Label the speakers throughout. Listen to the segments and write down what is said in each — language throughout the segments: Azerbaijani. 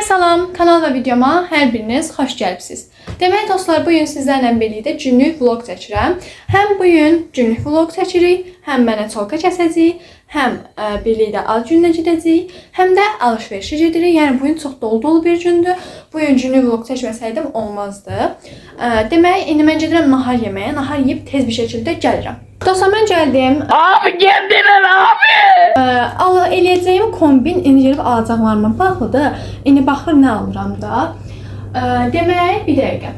Speaker 1: Hər salam, kanal və videoma hər biriniz xoş gəlibsiniz. Demək dostlar, bugün sizlərlə birlikdə günlük vlog çəkirəm. Həm bugün günlük vlog çəkirik, həm mənə çolka kəsəcəyik, həm birlikdə ad gününə gedəcəyik, həm də alış-verişə gedirik. Yəni bugün çox dolu bir gündür. Bugün günlük vlog çəkməsəydim olmazdı. Demək, indi mən gedirəm nahar yeməyə. Nahar yeyib tez bir şəkildə gəlirəm. Dostlar, mən gəldim.
Speaker 2: Abi kendine abi.
Speaker 1: Eləyəcəyim kombin indi gəlib alacaqlarıma bağlıdır. İndi baxır nə alıram da. Demək, bir dəqiqə.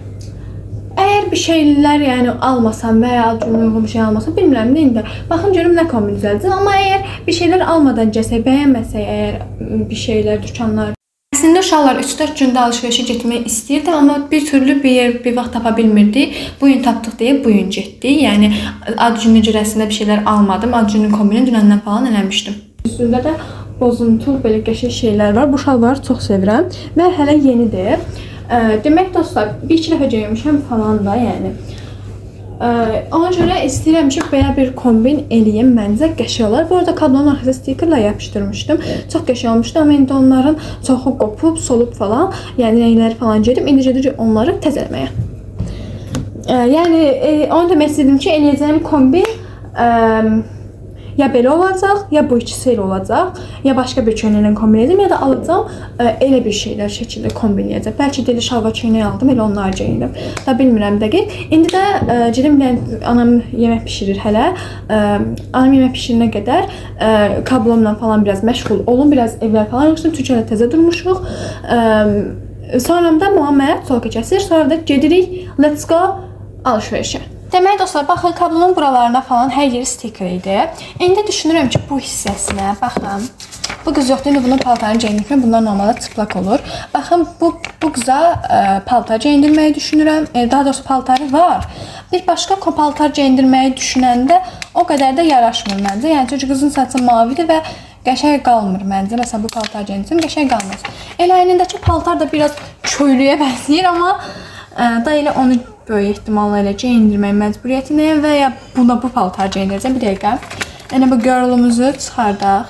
Speaker 1: Əgər bir şeylər yəni almasam və ya uyğun bir şey almasam, bilmirəm də indi. Baxın görüm nə kombin düzəldəcəm. Amma əgər bir şeylər almadan gəlsək, bəyənməsək, əgər bir şeylər dükanlar. Əslində uşaqlar 3-4 gündə alış-verişə getmək istəyirdim, amma bir türlü bir vaxt tapa bilmirdik. Bugün tapdıq deyə bugün getdik. Yəni ad günü cürəsində bir şeylər almadım. Ad günü kombini dünəndən falan eləmişdim. Üstündə də bozuntul belə qəşəng şeylər var. Bu şalvarı çox sevirəm və hələ yenidir. Demək dostlar, bir-iki dəfə geyinmişəm falan da, yəni. Ona görə istəyirəm ki, belə bir kombin eləyim, məncə qəşəng olar. Bu arada kablonun arxasına stikerlə yapışdırmışdım. Çox qəşəng olmuşdu, amma indi onların çoxu qopub, solub falan, yəni rəngləri falan gedim. İndi gedirik onları təzələməyə. Yəni onu demək istədim ki, eləyəcəyim kombin ya belə olacaq, ya bu ikisi elə olacaq, ya başqa bir köynəklə kombin edəcəm, ya da alacağım elə bir şeylər şəkildə kombin edəcəm. Bəlkə deli şalvar köynək aldım, elə onları geyindim. Da bilmirəm dəqiq. İndi də gedim, anam yemək bişirir hələ. Anam yemək bişirinə qədər kablomla falan biraz məşğul olun, biraz evlər falan yığışdım, çünki hələ təzə durmuşuq. Sonra da Muhammed çolka kəsir, sonra da gedirik, let's go alış-verişə. Demək dostlar, baxın, kablomun buralarına falan hər yeri stiker idi. İndi düşünürəm ki, bu hissəsinə, baxın, bu qız yoxdur, indi bunun paltarını geyindirmək, bunlar normalda çıplaq olur. Baxın, bu qıza paltar geyindirməyi düşünürəm, daha doğrusu paltarı var. Bir başqa paltar geyindirməyi düşünəndə o qədər də yaraşmır məncə. Yəni, çünki qızın saçı mavidir və qəşəng qalmır məncə. Məsələn, bu paltar geyindirsəm, qəşəng qalmaz. Elə əynindəki paltar da biraz köylüyə bənzəyir, amma da elə onu böyük ehtimalla elə geyindirmək məcburiyyətindəyəm və ya buna bu paltar geyindirəcəm. Bir dəqiqə. Yəni bu girl'umuzu çıxardaq.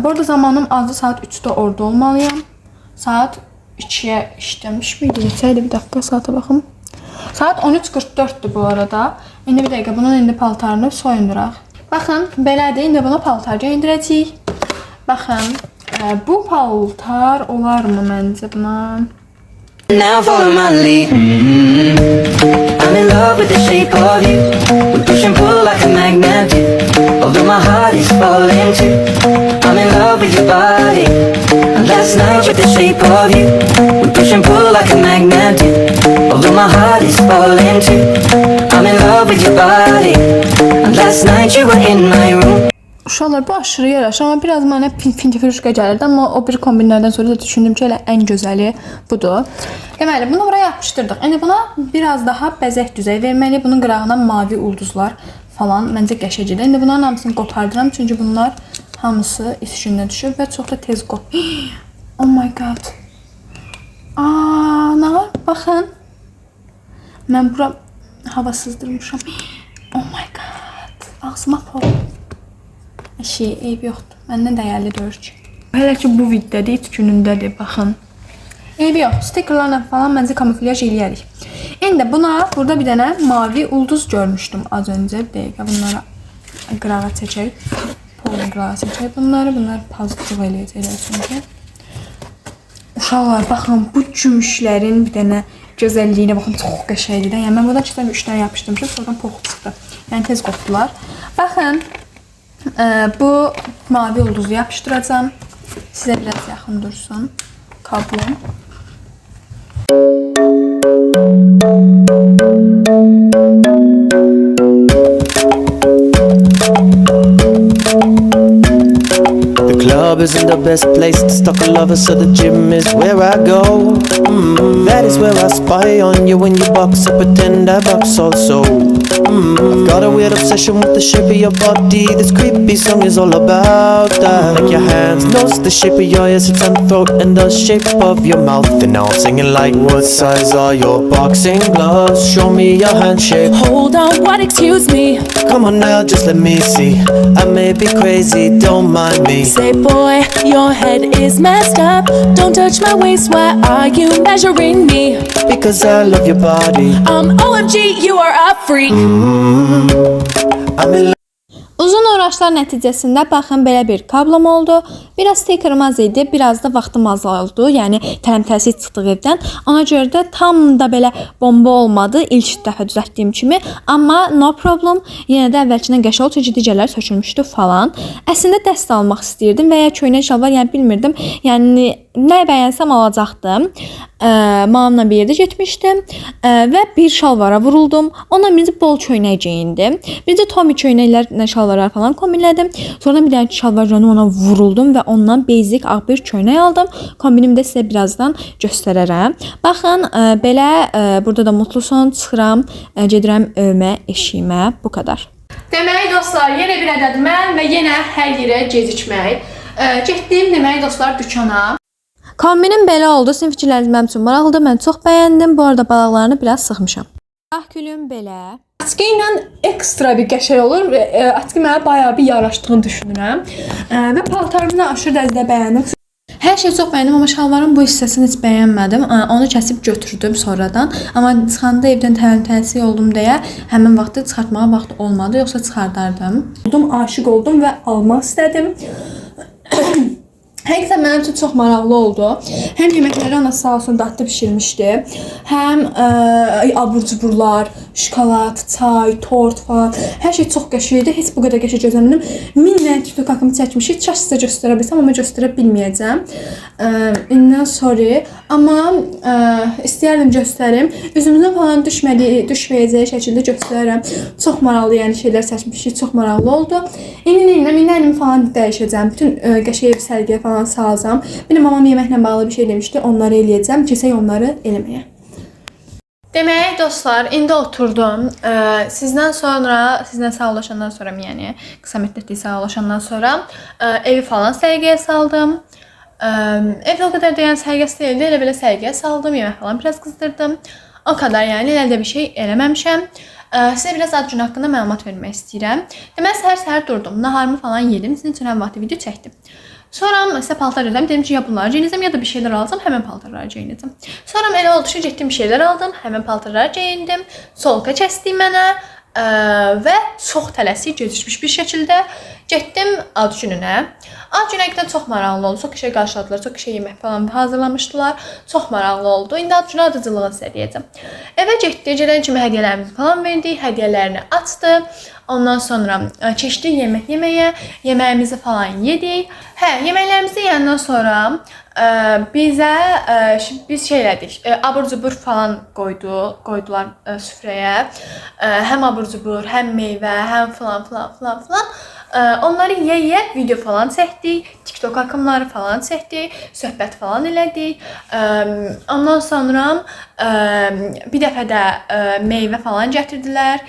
Speaker 1: Bu arada zamanım azı saat 3-də orada olmalıyam. Saat 2-yə işləmiş miydi? Neçəydi? Bir dəqiqə saata baxım. Saat 13:44'dür bu arada. İndi bir dəqiqə bunun indi paltarını soyunduraq. Baxın, belədir. İndi buna paltar geyindirəcəyik. Baxın, bu paltar olarmı məncə buna?
Speaker 3: Now follow my lead. I'm in love with the shape of you. We push and pull like a magnet do. Although my heart is falling too. I'm in love with your body. And last night with the shape of you. We push and pull like a magnet do. Although my heart is falling too. I'm in love with your body. And last night you were in my room.
Speaker 1: Uşaqlar, bu aşırı yaraşır, amma biraz mənə fintifiruşqa gəlirdi, amma o bir kombinlərdən sonra da düşündüm ki, elə ən gözəli budur. Deməli, bunu buraya yapışdırdıq. İndi buna biraz daha bəzək düzəyi verməli. Bunun qırağına mavi ulduzlar falan məncə qəşəngdir. İndi bunların hamısını qopardıram, çünki bunlar hamısı içində düşür və çox da tez qop. Oh my god. Nə var? Baxın. Mən bura hava sızdırmışam. Oh my god. Ağzıma pol. Eyb yoxdur. Məndən dəyərli deyir ki. Hələ ki bu videoda ilk günündədir, baxın. Eyb yox. Stikerlərlə falan məncə kamuflaj eləyərik. İndi buna burada bir dənə mavi ulduz görmüşdüm az öncə. Bir dəqiqə bunlara qırağa çəkək. Polun qırağa çəkək bunları. Bunlar pozitiv eləyəcəklər çünki. Uşaqlar, baxın, bu gümüşlərin bir dənə gözəlliyinə baxın, çox qəşəngdir. Yəni mən burada 2 dənə yapışdırmışam, sonradan poxu çıxdı. Yəni tez qopdular. Baxın. Bu mavi ulduzu yapışdıracağım. Sizə biraz yaxın dursun kablom.
Speaker 4: The club isn't the best place to stalk a lover, so the gym is where I go. That is where I spy on you when you box. I pretend I box also. I've got a weird obsession with the shape of your body. This creepy song is all about that. Like your hands, nose, the shape of your ears, hips and throat, and the shape of your mouth. And now I'm singing like, what size are your boxing gloves? Show me your handshake.
Speaker 5: Hold on, what, excuse me?
Speaker 4: Come on now, just let me see. I may be crazy, don't mind me.
Speaker 5: Say boy, boy, your head is messed up. Don't touch my waist, why are you measuring me?
Speaker 4: Because I love your body.
Speaker 5: OMG, you are a freak.
Speaker 4: I'm in
Speaker 1: Uzun uğraşlar nəticəsində baxın belə bir kablom oldu. Biraz stickerim az idi, biraz da vaxtım az oldu. Yəni tələmtəlsiz çıxdıq evdən. Ona görə də tam da belə bomba olmadı ilk dəfə düzəltdiyim kimi. Amma no problem. Yenə də əvvəlkindən qəşəng oldu, çünki digərləri sökülmüşdü falan. Əslində dəst almaq istəyirdim və ya köynək şalvar, yəni bilmirdim. Yəni nə bəyənsəm alacaqdım. Mamamla bir yerdə getmişdim və bir şalvara vuruldum. Ondan birinci bol köynək geyindim. Bir də Tommy köynəklərlə şalvarlar falan kombinlədim. Sonra bir dənə şalvar geyindim, ona vuruldum və ondan basic ağ bir köynək aldım. Kombinimi də sizə birazdan göstərərəm. Baxın, belə burada da mutlu son çıxıram, gedirəm evimə, eşiyimə. Bu qədər. Demək dostlar, yenə bir ədəd mən və yenə hər yerə gecikmək. Getdim demək dostlar dükana. Kombinim belə oldu. Sizin fikirləriniz mənim üçün maraqlıdır. Mən çox bəyəndim. Bu arada balaqlarını biraz sıxmışam. Ah gülüm belə. Atkı ilə ekstra bir qəşəng olur. Atkı mənə bayağı bir yaraşdığını düşünürəm. Və paltarımı da aşırı dərəcədə bəyəndim. Hər şey çox bəyəndim, amma şalvarın bu hissəsini heç bəyənmədim. Onu kəsib götürdüm sonradan. Amma çıxanda evdən tələsik oldum deyə həmin vaxtı çıxartmağa vaxt olmadı. Yoxsa çıxardardım. Aşiq oldum və almaq istədim. Həqiqətən mənim üçün çox maraqlı oldu. Həm yeməkləri ana sağ olsun dadlı bişirmişdi. Həm abur-cuburlar, şokolad, çay, tort falan. Hər şey çox qəşəng idi. Heç bu qədər qəşəng gözləmədim. 1000 dənə TikTok haqqımı çəkmişik. Kaş sizə göstərə bilsəm, amma göstərə bilməyəcəm. İndən sorry. Amma istəyərdim göstərim. Üzümüzün falan düşməyəcəyi şəkildə göstərərəm. Çox maraqlı yəni şeylər çəkmişik. Çox maraqlı oldu. İnanın falan dəyişəcəm. Bütün qəşəng sərgiyə falan salacağam. Benim mamam yeməklə bağlı bir şey demişdi. Onları eləyəcəm. Keçək onları eləməyə. Demək dostlar, indi oturdum. Sizdən sağollaşandan sonra, yəni qısa müddətli sağollaşandan sonra evi falan sərgiyə saldım. Ev o qədər də yəni sərgiyə deyildi. Elə belə sərgiyə saldım. Yemək falan biraz qızdırdım. O kadar yəni. Elə bir şey eləməmişəm. Sizə biraz ad gün haqqında məlumat vermək istəyirəm. Demək, səhər durdum. Naharımı falan yedim. Sizin üçün həm vaxtı video çəkdim. Sonra sizə paltar aldım. Dedim ki, ya bunları geyinəcəm, ya da bir şeylər alacağım, həmin paltarları geyinəcəm. Sonra elə oldu ki, getdim bir şeylər aldım, həmin paltarları geyindim. Solka kəsdim mənə və çox tələsik gecikmiş bir şəkildə getdim ad gününə. Ad günə həqiqətən çox maraqlı oldu. Çox qəşəng qarşıladılar, çox qəşəng yemək falan hazırlamışdılar. Çox maraqlı oldu. İndi ad günü ardıcılığını sizə deyəcəm. Evə getdik, gedən kimi hədiyyələrimizi falan verdik, hədiyyələrini açdı. Ondan sonra keçdik yemək yeməyə, yeməyimizi falan yedik. Yeməklərimizi yeyəndən sonra biz şey elədik, abur-cubur falan qoydular süfrəyə. Həm abur-cubur, həm meyvə, həm falan. Onları yeyə video falan çəkdik, TikTok haqqımları falan çəkdik, söhbət falan elədik. Ondan sonra bir dəfə də meyvə falan gətirdilər,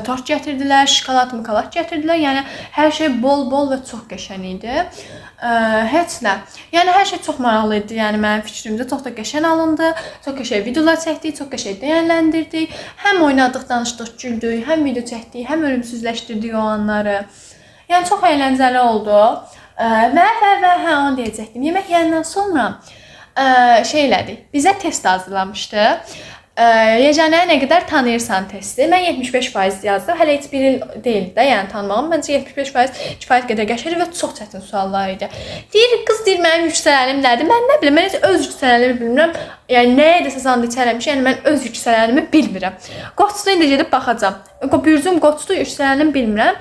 Speaker 1: tort gətirdilər, şokolad gətirdilər. Yəni hər şey bol və çox qəşəng idi. Heç nə. Yəni hər şey çox maraqlı idi. Yəni mənim fikrimcə çox da qəşəng alındı. Çox qəşəng videolar çəkdik, çox qəşəng dəyərləndirdik. Həm oynadıq, danışdıq, güldük, həm video çəkdik, həm ölümsüzləşdirdik o anları. Yəni çox əyləncəli oldu. Və onu deyəcəkdim. Yemək yeyəndən sonra şey elədik. Bizə test hazırlamışdı. Yeganəyə nə qədər tanıyırsan testi. Mən 75% yazdım. Hələ heç bir il deyil də, yəni tanımağım. Məncə 75% kifayət qədər qəşəng və çox çətin suallar idi. Deyir, qız deyir, mənim yüksələnim nədir? Mən nə bilim, mən heç öz yüksələnimi bilmirəm. Yəni nəyə desə zand içərəmiş, yəni mən öz yüksələnimi bilmirəm. Qoçda indi gedib baxacam. Bürcüm qoçdu, yüksələnimi bilmirəm.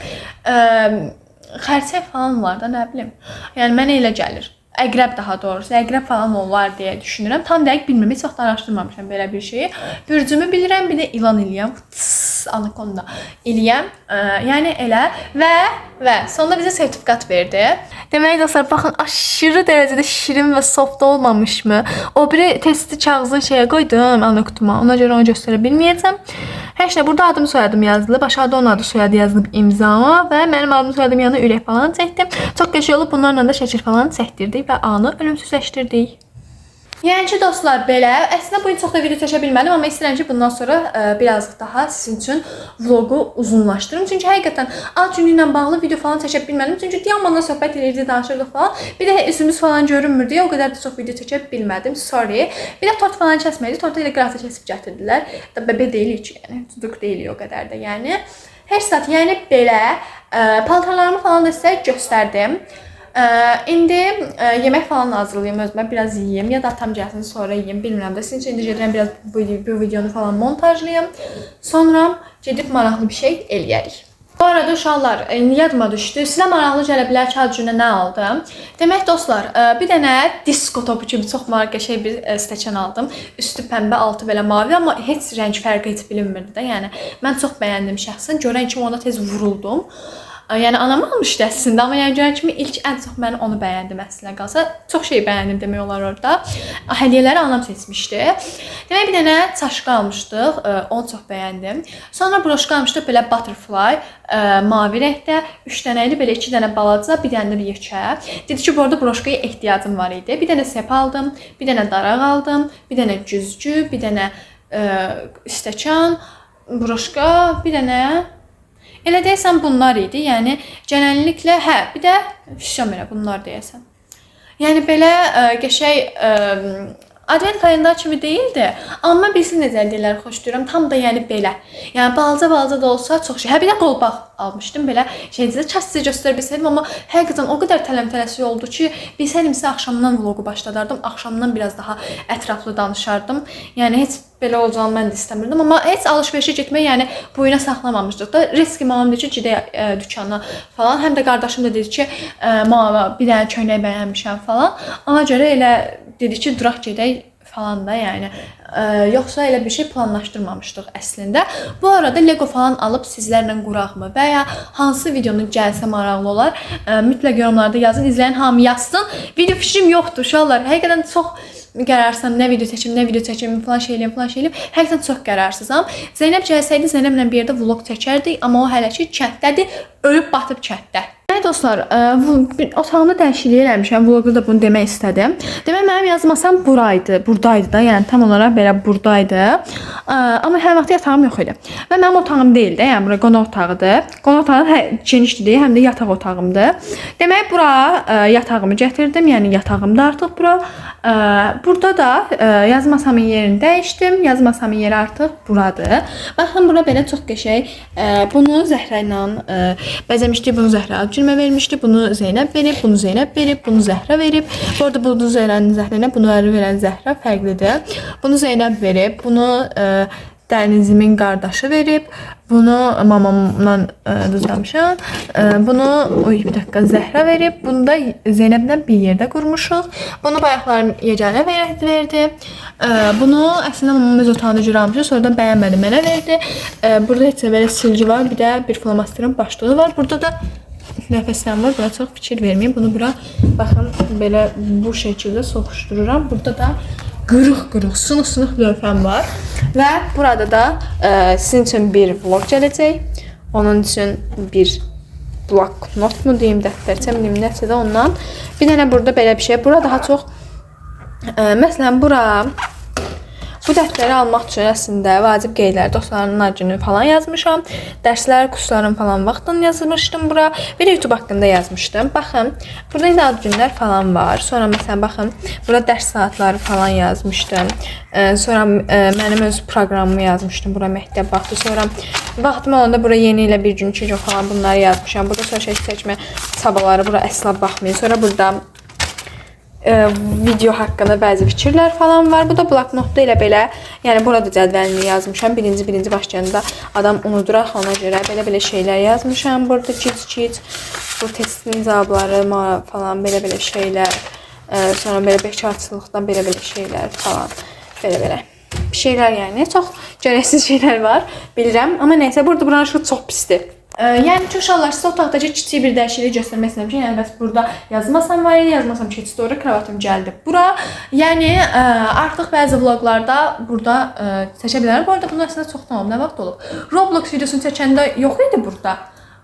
Speaker 1: Xərçək falan var da, nə bilim. Yəni mənə elə gəlir. Əqrəb daha doğrusu, əqrəb falan olar deyə düşünürəm. Tam dəqiq bilmirəm, heç vaxt araşdırmamışam belə bir şeyi. Bürcümü bilirəm, bir də ilan eləyəm. Anakonda eləyəm. Yəni elə və sonunda bizə sertifikat verdi. Demək dostlar, baxın, aşırı dərəcədə şirin və soft olmamışmı? O biri testi kağızın şeyə qoydum, anokutuma. Ona görə onu göstərə bilməyəcəm. Hər şey burada adım soyadım yazılıb, aşağıda onun adı soyadı yazılıb imzama və mənim adım soyadım yanına ürək falan çəkdim. Çox qəşəng olub, bunlarla da şəkil falan çəkdirdik və anı ölümsüzləşdirdik. Yəni ki, dostlar, belə. Əslində bu gün çox da video çəkə bilmədim, amma istəyirəm ki, bundan sonra birazcık daha sizin üçün vlogu uzunlaşdırım. Çünki həqiqətən ad günü ilə bağlı video falan çəkə bilmədim. Çünki dayanmadan söhbət edirdik, danışırdıq falan. Bir də üzümüz falan görünmürdü, o qədər də çox video çəkə bilmədim. Sorry. Bir də tort falan kəsməydi. Tortu elə qıraqda kəsib gətirdilər. Bəbə deyilik ki, yəni tutuq deyilik o qədər də. Yəni hər saat, yəni belə paltarlarımı falan da sizə göstərdim. İndi yemək falan hazırlayım özümə, biraz yeyeyim ya da atam gəlsin sonra yeyeyim, bilmirəm də. Sizin üçün indi gedirəm biraz bu videonu falan montajlayım. Sonra gedib maraqlı bir şey eləyərik. Bu arada uşaqlar, yadıma düşdü. Sizə maraqlı gələ bilər ki, ad günə nə aldım? Demək dostlar, bir dənə disko topu kimi çox qəşəng bir stəkan aldım. Üstü pəmbə, altı belə mavi, amma heç rəng fərqi heç bilinmirdi də. Yəni mən çox bəyəndim şəxsən. Görən kimi ona tez vuruldum. Yəni anam almışdı əslində, amma yəni görən kimi ilk ən çox mən onu bəyəndim əslində qalsa. Çox şey bəyəndim demək olar orada. Hədiyyələri anam seçmişdi. Demək bir dənə çaşqa almışdıq, onu çox bəyəndim. Sonra broşka almışdıq belə butterfly, mavi rəngdə, 3 dənə idi, belə 2 dənə balaca, bir dənə də yekə. Dedi ki, bu arada broşkaya ehtiyacım var idi. Bir dənə sep aldım, bir dənə daraq aldım, bir dənə güzgü, bir dənə stəkan, broşka, bir dənə elə deyəsən bunlar idi. Yəni genəlliklə bir də şamira bunlar deyəsən. Yəni belə qəşəng advent kalendar kimi deyildi. Amma bilsin necə deyirlər, xoşlayıram. Tam da yəni belə. Yəni balaca da olsa çox şey. Bir də qolbaq almışdım belə. Sizə sizə göstərə bilsəydim, amma həqiqətən o qədər tələm-tələsi oldu ki, bilsəydim sizə axşamdan vlogu başladardım. Axşamdan biraz daha ətraflı danışardım. Yəni heç belə olacağını mən də istəmirdim, amma heç alış-verişə getmək, yəni boyuna saxlamamışdıq da. Riski mamam dedi ki, gedək dükana falan. Həm də qardaşım da dedi ki, mama bir dənə köynək bəyənmişəm falan. Ona görə elə dedi ki, duraq gedək falan da, yəni yoxsa elə bir şey planlaşdırmamışdıq əslində. Bu arada Lego falan alıb sizlərlə quraqmı və ya hansı videonu gəlsə maraqlı olar, mütləq yorumlarda yazın, izləyən hamı yazsın. Video fikrim yoxdur uşaqlar. Həqiqətən çox qərarsızam, nə video çəkim, falan şey eləyim. Həqiqətən çox qərarsızam. Zeynəb gəlsəydi, Zeynəblə bir yerdə vlog çəkərdik, amma o hələ ki kətdədir, ölüb batıb kətdə. Dostlar, otağımda dəyişiklik eləmişəm. Vlogda da bunu demək istədim. Demək mənim yazmasam buradaydı da, yəni tam olaraq belə buradaydı. Amma hər vaxt yatağım yox idi. Və mənim otağım deyildi, yəni bura qonaq otağıdır. Qonaq otağı genişdir, həm də yataq otağımdır. Demək bura yatağımı gətirdim, yəni yatağımda artıq bura. Burada da yazma masamın yerini dəyişdim. Yazma masamın yeri artıq buradır. Baxın, bura belə çox qəşəng. Bunu Zəhra ilə bəzəmişdik, bunu Zəhra cürmə vermişdi. Bunu Zeynəb verib, bunu Zeynəb verib, bunu Zəhra verib. Bu arada bunu Zəhra'nə, bunu verən Zəhra fərqlidir. Bunu Zeynəb verib, bunu Dənizimin qardaşı verib. Bunu mamamla düzləmişəm. Bunu bir dəqiqə Zəhra verib. Bunu da Zeynəblə bir yerdə qurmuşuq. Bunu bayaqlarım yeganə verdi. Bunu əslində mamam öz otağında cür almışıq. Sonradan bəyənmədi, mənə verdi. Burada heç belə silgi var. Bir də bir flomasterin başlığı var. Burada da nəfəsəm var. Buna çox fikir verməyim. Bunu bura baxın belə bu şəkildə soxuşdururam. Burada da qırıq, sınıq lövhəm var. Və burada da sizin üçün bir vlog gələcək. Onun üçün bir bloknot mu deyim, dəftərçə mi deyim, nəsə də ondan. Bir dənə burada belə bir şey. Bura daha çox, məsələn, bu dəftəri almaq üçün əslində vacib qeydlər, dostlarımın ad günü falan yazmışam. Dərslər, kursların falan vaxtını yazmışdım bura. Bir də YouTube haqqında yazmışdım. Baxın, burada indi ad günlər falan var. Sonra məsələn, baxın, burada dərs saatları falan yazmışdım. Sonra mənim öz proqramımı yazmışdım. Bura məktəb vaxtı. Sonra vaxtım olanda bura yeni ilə bir gün, 2 gün falan bunları yazmışam. Burada sonra çəkmə çabaları, bura əsla baxmayın. Sonra burada video haqqında bəzi fikirlər falan var. Bu da bloknotda elə belə, yəni burada cədvəlini yazmışam. Birinci başlayanda adam unudurak, ona görə belə şeylər yazmışam. Burada cic, bu testin cavabları falan belə şeylər. Sonra belə bekarçılıqdan belə şeylər falan. Belə bir şeylər, yəni çox gərəksiz şeylər var, bilirəm. Amma nəysə, burada buranın ışığı çox pisdir. Yəni ki, uşaqlar, sizə otaqdakı kiçik bir dəyişiklik göstərmək istədim ki, yəni bəs burada yazmasam var idi, yazmasam keçdi, sonra kravatım gəldi bura. Yəni artıq bəzi vloglarda burada çəkə bilərəm. Bu arada bunun əslində çoxdan olub, nə vaxt olub? Roblox videosunu çəkəndə yox idi burada.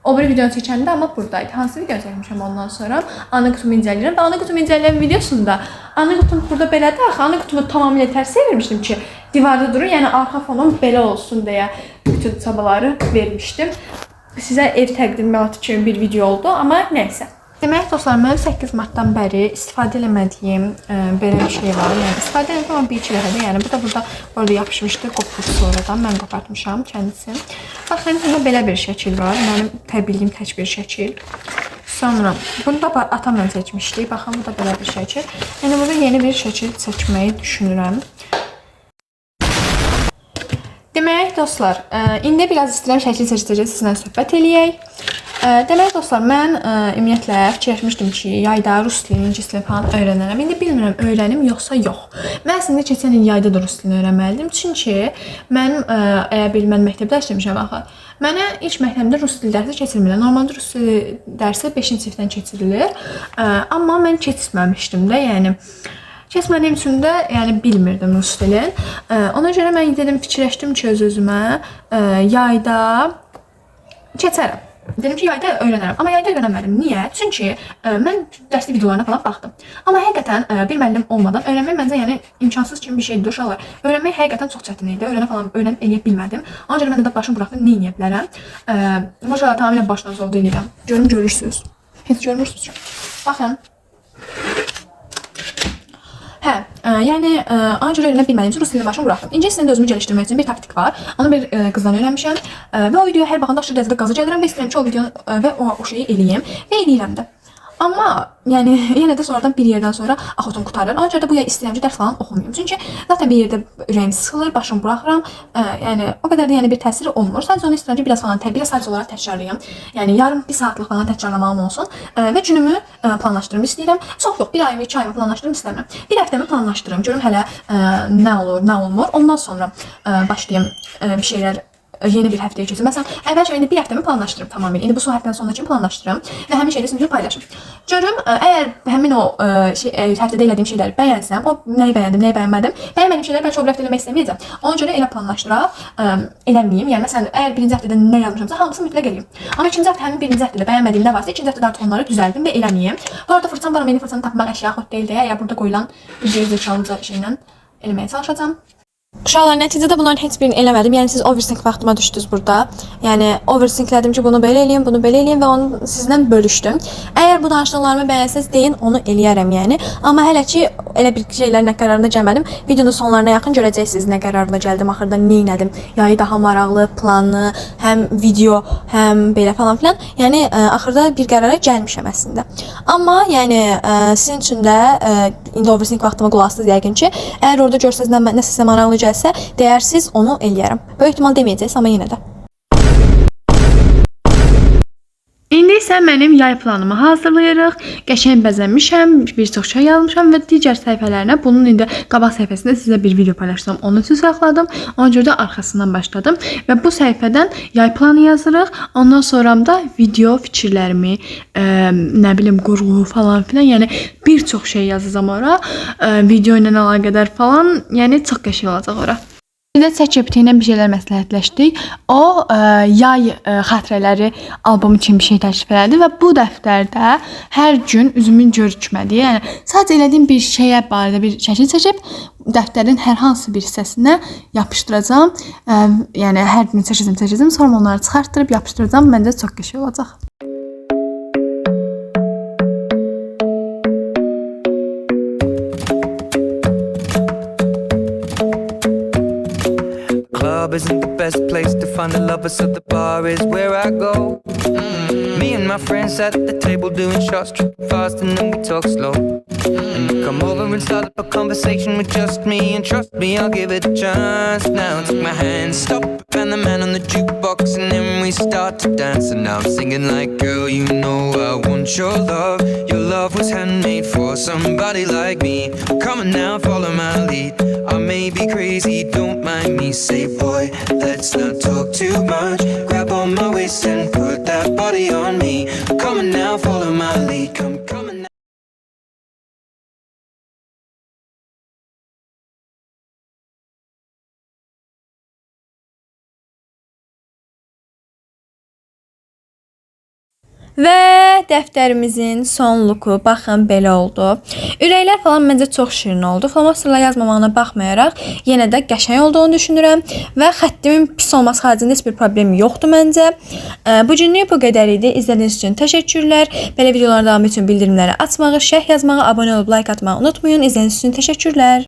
Speaker 1: O bir videonu çəkəndə amma buradaydı. Hansı video çəkmişəm ondan sonra? Ana qutumu incələyirəm və ana qutumu incələyən videosunda ana qutum burada belədir. Axı ana qutumu tamamilə tərs vermişdim ki, divarda durur. Yəni arxa fonum belə olsun deyə bütün çabaları vermişdim. Sizə ev təqdimatı kimi bir video oldu, amma nəysə. Demək dostlar, mən 8 martdan bəri istifadə eləmədiyim belə bir şey var. Yəni istifadə elədim amma bir-iki dəfədə. Yəni bu da burada yapışmışdı, qopur sonradan mən qopartmışam kəndisini. Baxın, burada belə bir şəkil var. Mənim bildiyim tək bir şəkil. Sonra bunu da atamla çəkmişdik. Baxın, bu da belə bir şəkil. Yəni burada yeni bir şəkil çəkməyi düşünürəm. Demək dostlar, indi biraz istəyirəm şəkil seçəcək sizinlə söhbət eləyək. Demək dostlar, mən ümumiyyətlə fikirləşmişdim ki, yayda rus dilini, ingilis dilini falan öyrənərəm. İndi bilmirəm, öyrənim yoxsa yox. Mən əslində keçən il yayda da rus dilini öyrənməliydim. Çünki mənim mən məktəbdə işləmişəm axı. Mənə ilk məktəbdə rus dili dərsi keçirmirlər. Normalda rus dili dərsi 5-ci sinifdən keçirilir. Amma mən keçməmişdim də, yəni keçmədiyim üçün də yəni bilmirdim rus dilini. Ona görə mən dedim, fikirləşdim ki, öz-özümə yayda keçərəm. Dedim ki, yayda öyrənərəm. Amma yayda öyrənmədim. Niyə? Çünki mən dərsli videolarına falan baxdım. Amma həqiqətən bir müəllim olmadan öyrənmək məncə yəni imkansız kimi bir şeydir uşaqlar. Öyrənmək həqiqətən çox çətin idi. Öyrənib eləyə bilmədim. Ona görə mən də başım buraxdım, nə edə bilərəm? Maşallah tamamilə başdan zolda edirəm. Görürsüz. Heç görmürsüz ki. Baxın. Yəni ona görə öyrənə bilmədiyim üçün rus dilini başım buraxdım. İngilis dilində özümü gəlişdirmək üçün bir taktik var. Onu bir qızdan öyrənmişəm və o videoya hər baxanda aşırı dərəcədə gaza gəlirəm və istəyirəm ki, o videonu və o şeyi eləyim və eləyirəm də. Amma yəni yenə də sonradan bir yerdən sonra axotum qurtarır. Ona görə də bu ya istəyirəm ki, dərs falan oxumayım. Çünki zaten bir yerdə ürəyim sıxılır, başım buraxıram. Yəni o qədər də yəni bir təsiri olmur. Sadəcə onu istəyirəm ki, biraz falan biraz sadəcə olaraq təkrarlayım. Yəni yarım bir saatlıq falan təkrarlamam olsun və günümü planlaşdırım istəyirəm. Çox yox, bir ayımı, 2 ayımı planlaşdırım istəmirəm. Bir həftəmi planlaşdırım. Görüm hələ nə olur, nə olmur. Ondan sonra başlayım bir şeylər yeni bir həftəyə keçir. Məsələn, əvvəlcə indi bir həftəmi planlaşdırıb tamamilə. İndi bu son həftənin sonuna kimi planlaşdırım və həmin şeyləri sizinlə paylaşım. Görüm, əgər həmin o həftədə elədiyim şeyləri bəyənsəm, o nəyi bəyəndim, nəyi bəyənmədim, bəyənmədiyim şeyləri bəlkə o bir həftə eləmək istəməyəcəm. Ona görə elə planlaşdıraq, eləməyim. Yəni məsələn, əgər birinci həftədə nə yazmışamsa, hamısını mütləq eləyim. Amma ikinci həftə həmin birinci həftədə bəyənmədiyim nə varsa, ikinci həftədə artıq onları düzəldim və eləməyim. Bu arada fırsam var, yeni fırsatını tapmaq əşya xod deyil deyə, ya burada qoyulan zəkalıca şeylə eləməyə çalışacağam. Uşaqlar, nəticədə bunların heç birini eləmədim. Yəni siz overthink vaxtıma düşdünüz burada. Yəni overthinklədim ki, bunu belə eləyim, bunu belə eləyim və onu sizlə bölüşdüm. Əgər bu danışdıqlarımı bəyənsəz deyin, onu eləyərəm yəni. Amma hələ ki elə bir şeylər nə qərarına gəlmədim. Videonun sonlarına yaxın görəcəksiniz nə qərarına gəldim, axırda nə etdim. Yayı daha maraqlı, planlı, həm video, həm belə falan filan. Yəni axırda bir qərara gəlmişəm əslində. Amma yəni sizin üçün də indi overthink vaxtıma qulaq asdınız yəqin ki, əgər orada görsəz nəsə maraqlı gəlsə, deyərsiz onu eləyərəm. Böyük ehtimal deməyəcəksiniz, amma yenə də. İndi isə mənim yay planımı hazırlayırıq. Qəşəng bəzənmişəm, bir çox şey yazmışam və digər səhifələrinə bunun indi qabaq səhifəsində sizə bir video paylaşdım. Onu üçün saxladım. Ona görə də arxasından başladım və bu səhifədən yay planı yazırıq. Ondan sonra da video fikirlərimi, nə bilim qurğu falan filan, yəni bir çox şey yazacağam ora. Video ilə əlaqədar falan, yəni çox qəşəng olacaq ora. Biz də ChatGPT ilə bir şeylər məsləhətləşdik. O yay xatirələri albomu kimi bir şey təklif elədi və bu dəftərdə hər gün üzümün görükmədiyi, yəni sadəcə elədiyim bir şeyə barədə bir şəkil çəkib dəftərin hər hansı bir hissəsinə yapışdıracağam. Yəni hər gün çəkəcəm, sonra onları çıxartdırıb yapışdıracağam. Məncə çox qəşəng olacaq.
Speaker 3: Club isn't the best place to find a lover, so the bar is where I go. Me and my friends at the table doing shots, tripping fast and then we talk slow. And you come over and start up a conversation with just me, and trust me, I'll give it a chance. Now take my hand, stop, and the man on the jukebox, and then we start to dance. And now I'm singing like, girl, you know I want your love. Your love was handmade for somebody like me. Come on now, follow my lead. I may be crazy, don't mind me. Say, boy, let's not talk too much. Grab on my waist and put that body on me. Come on now, follow my lead. Come on now.
Speaker 1: Və dəftərimizin son luku baxın belə oldu. Ürəklər falan məncə çox şirin oldu. Flomasterla yazmamağına baxmayaraq yenə də qəşəng olduğunu düşünürəm və xəttimin pis olması xaricində heç bir problem yoxdur məncə. Bu günlük bu qədər idi. İzlədiyiniz üçün təşəkkürlər. Belə videoların davamı üçün bildirimləri açmağı, şərh yazmağı, abunə olub like atmağı unutmayın. İzlədiyiniz üçün təşəkkürlər.